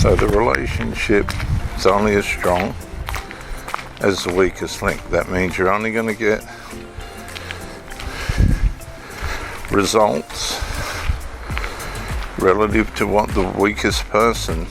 So the relationship is only as strong as the weakest link. That means you're only going to get results relative to what the weakest person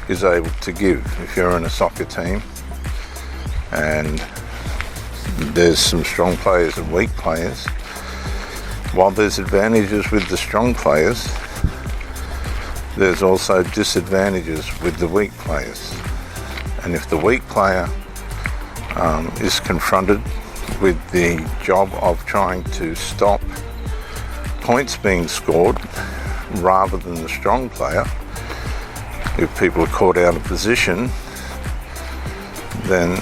is able to give. If you're in a soccer team and there's some strong players and weak players, while there's advantages with the strong players, there's also disadvantages with the weak players. And if the weak player is confronted with the job of trying to stop points being scored rather than the strong player, if people are caught out of position, then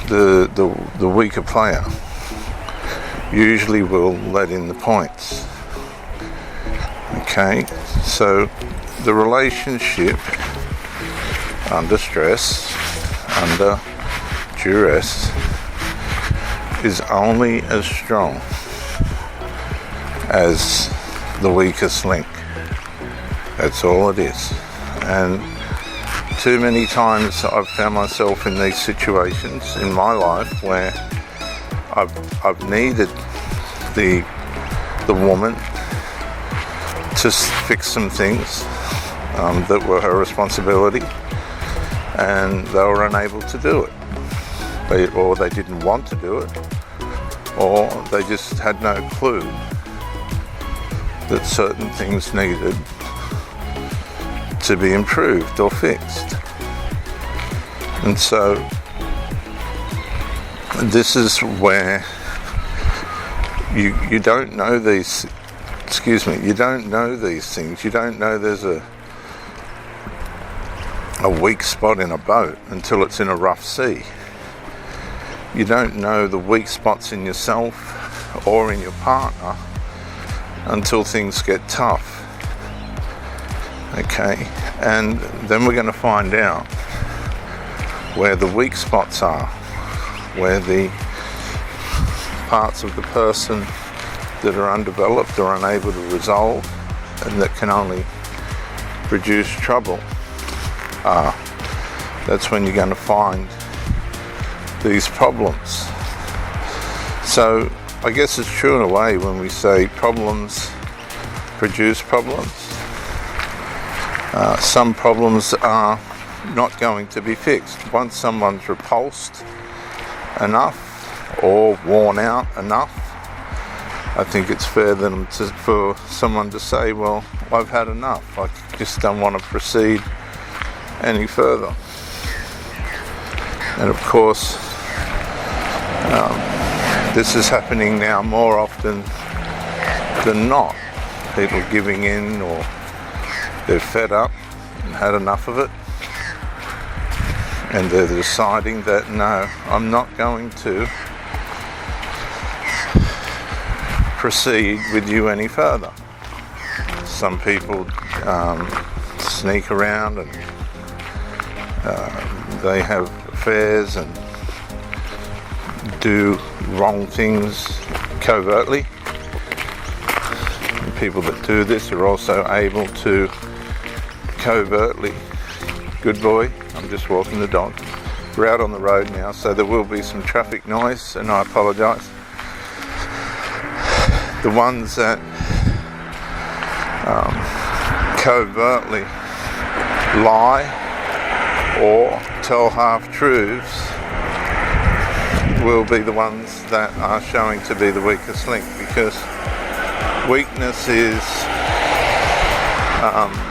the weaker player usually will let in the points. Okay, so the relationship under stress, under duress, is only as strong as the weakest link. That's all it is. And too many times I've found myself in these situations in my life where I've needed the woman to fix some things that were her responsibility, and they were unable to do it. They didn't want to do it, or they just had no clue that certain things needed to be improved or fixed. And so this is where you don't know these, you don't know these things. You don't know there's a weak spot in a boat until it's in a rough sea. You don't know the weak spots in yourself or in your partner until things get tough. Okay, and then we're going to find out where the weak spots are, where the parts of the person that are undeveloped or unable to resolve and that can only produce trouble are. That's when you're going to find these problems. So I guess it's true in a way when we say problems produce problems. Some problems are not going to be fixed. Once someone's repulsed enough or worn out enough, I think it's fair for someone to say, well, I've had enough. I just don't want to proceed any further. And of course, this is happening now more often than not. People giving in, or they're fed up and had enough of it, and they're deciding that no, I'm not going to proceed with you any further. Some people sneak around and they have affairs and do wrong things covertly. And people that do this are also able to covertly, good boy, I'm just walking the dog. We're out on the road now, so there will be some traffic noise, and I apologise. The ones that covertly lie or tell half-truths will be the ones that are showing to be the weakest link, because weakness is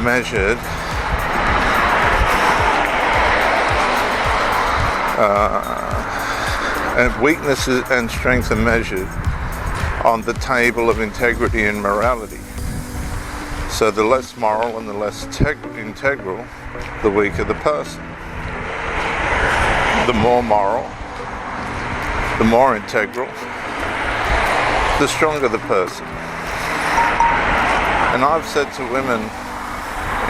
measured and weakness and strength are measured on the table of integrity and morality. So the less moral and the less integral, the weaker the person. The more moral, the more integral, the stronger the person. And I've said to women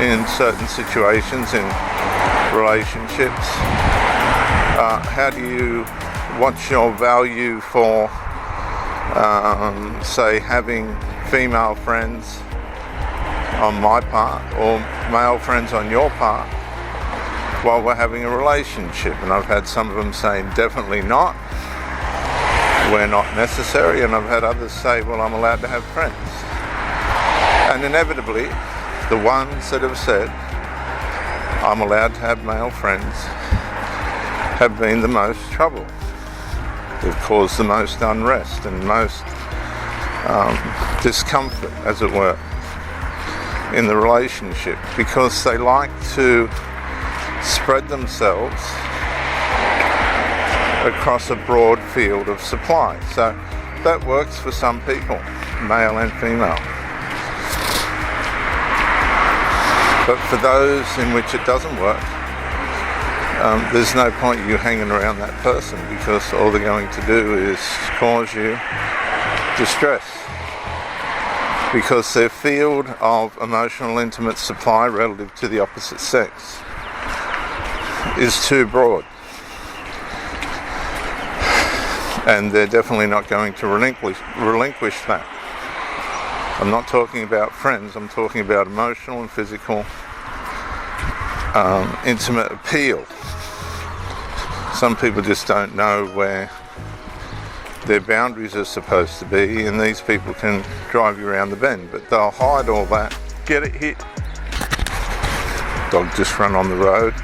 in certain situations, in relationships, what's your value for, say, having female friends on my part or male friends on your part, while we're having a relationship. And I've had some of them saying, definitely not, we're not necessary. And I've had others say, well, I'm allowed to have friends. And inevitably, the ones that have said, I'm allowed to have male friends, have been the most trouble. They've caused the most unrest and most discomfort, as it were, in the relationship, because they like to spread themselves across a broad field of supply. So that works for some people, male and female. But for those in which it doesn't work, there's no point you hanging around that person, because all they're going to do is cause you distress, because their field of emotional intimate supply relative to the opposite sex is too broad, and they're definitely not going to relinquish that. I'm not talking about friends, I'm talking about emotional and physical intimate appeal. Some people just don't know where their boundaries are supposed to be, and these people can drive you around the bend, but they'll hide all that. Get it hit. Dog just run on the road.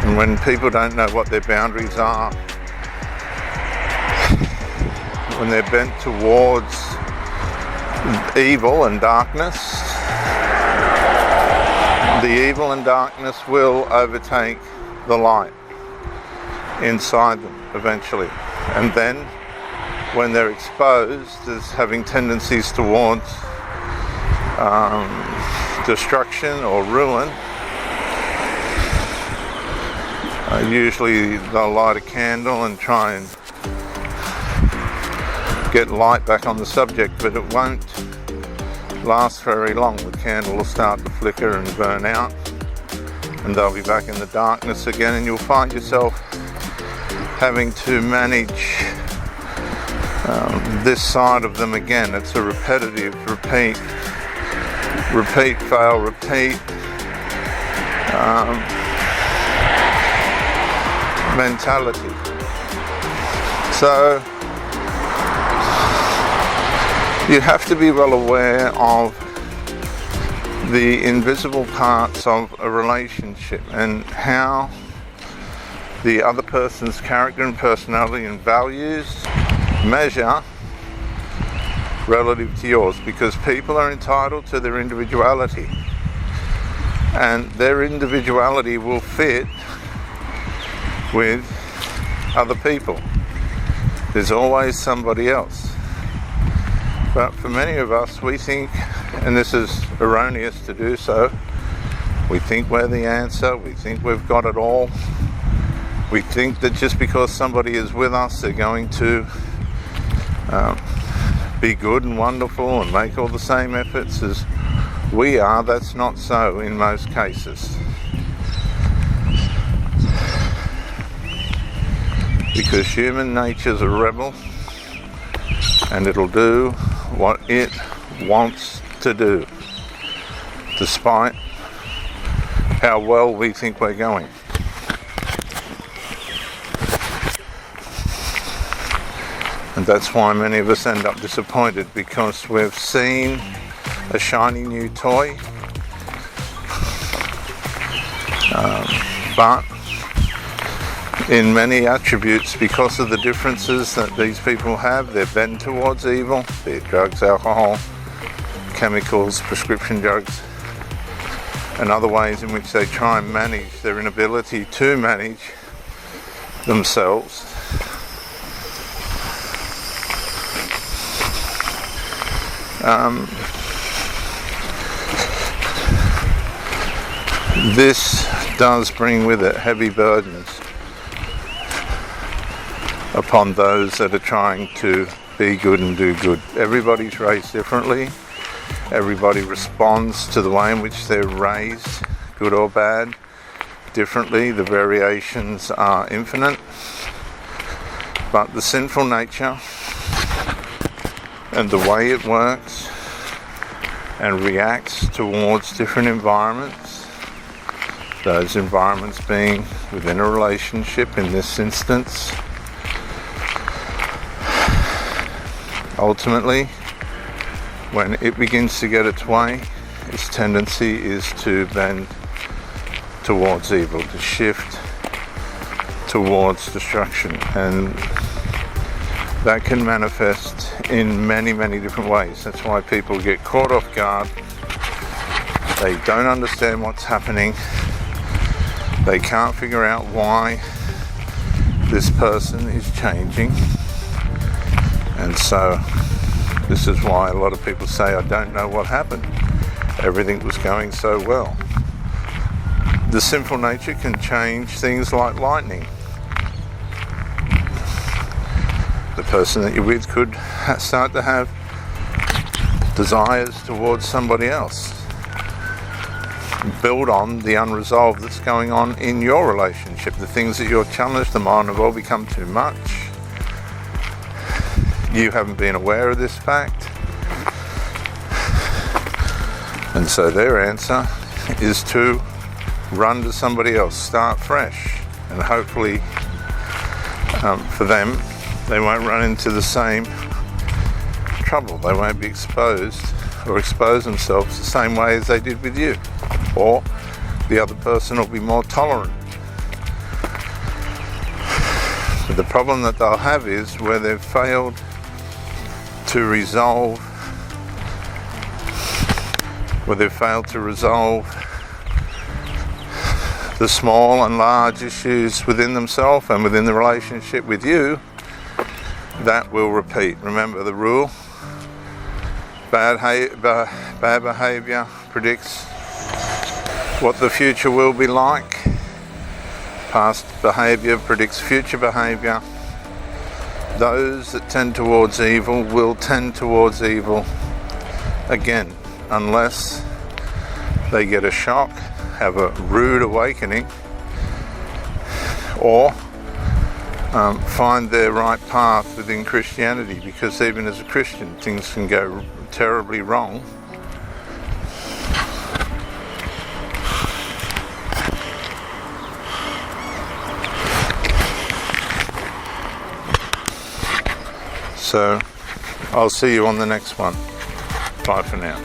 And when people don't know what their boundaries are, when they're bent towards evil and darkness, the evil and darkness will overtake the light inside them eventually. And then when they're exposed as having tendencies towards destruction or ruin, usually they'll light a candle and try and get light back on the subject, but it won't last very long. The candle will start to flicker and burn out, and they'll be back in the darkness again, and you'll find yourself having to manage this side of them again. It's a repetitive repeat, fail, repeat mentality. So you have to be well aware of the invisible parts of a relationship and how the other person's character and personality and values measure relative to yours, because people are entitled to their individuality, and their individuality will fit with other people. There's always somebody else. But for many of us, we think, and this is erroneous to do so, we think we're the answer, we think we've got it all. We think that just because somebody is with us, they're going to be good and wonderful and make all the same efforts as we are. That's not so in most cases. Because human nature's a rebel, and it'll do what it wants to do, despite how well we think we're going. And that's why many of us end up disappointed, because we've seen a shiny new toy, but in many attributes, because of the differences that these people have, they're bent towards evil, be it drugs, alcohol, chemicals, prescription drugs, and other ways in which they try and manage their inability to manage themselves. This does bring with it heavy burdens upon those that are trying to be good and do good. Everybody's raised differently. Everybody responds to the way in which they're raised, good or bad, differently. The variations are infinite. But the sinful nature and the way it works and reacts towards different environments, those environments being within a relationship in this instance. Ultimately, when it begins to get its way, its tendency is to bend towards evil, to shift towards destruction, and that can manifest in many, many different ways. That's why people get caught off guard. They don't understand what's happening. They can't figure out why this person is changing. And so this is why a lot of people say, I don't know what happened. Everything was going so well. The sinful nature can change things like lightning. The person that you're with could start to have desires towards somebody else. Build on the unresolved that's going on in your relationship. The things that you're challenged them on have all become too much. You haven't been aware of this fact. And so their answer is to run to somebody else, start fresh. And hopefully for them, they won't run into the same trouble. They won't be exposed or expose themselves the same way as they did with you. Or the other person will be more tolerant. But the problem that they'll have is where they've failed to resolve, the small and large issues within themselves and within the relationship with you, that will repeat. Remember the rule: bad behavior predicts what the future will be like. Past behavior predicts future behavior. Those that tend towards evil will tend towards evil again, unless they get a shock, have a rude awakening, or find their right path within Christianity, because even as a Christian things can go terribly wrong. So I'll see you on the next one. Bye for now.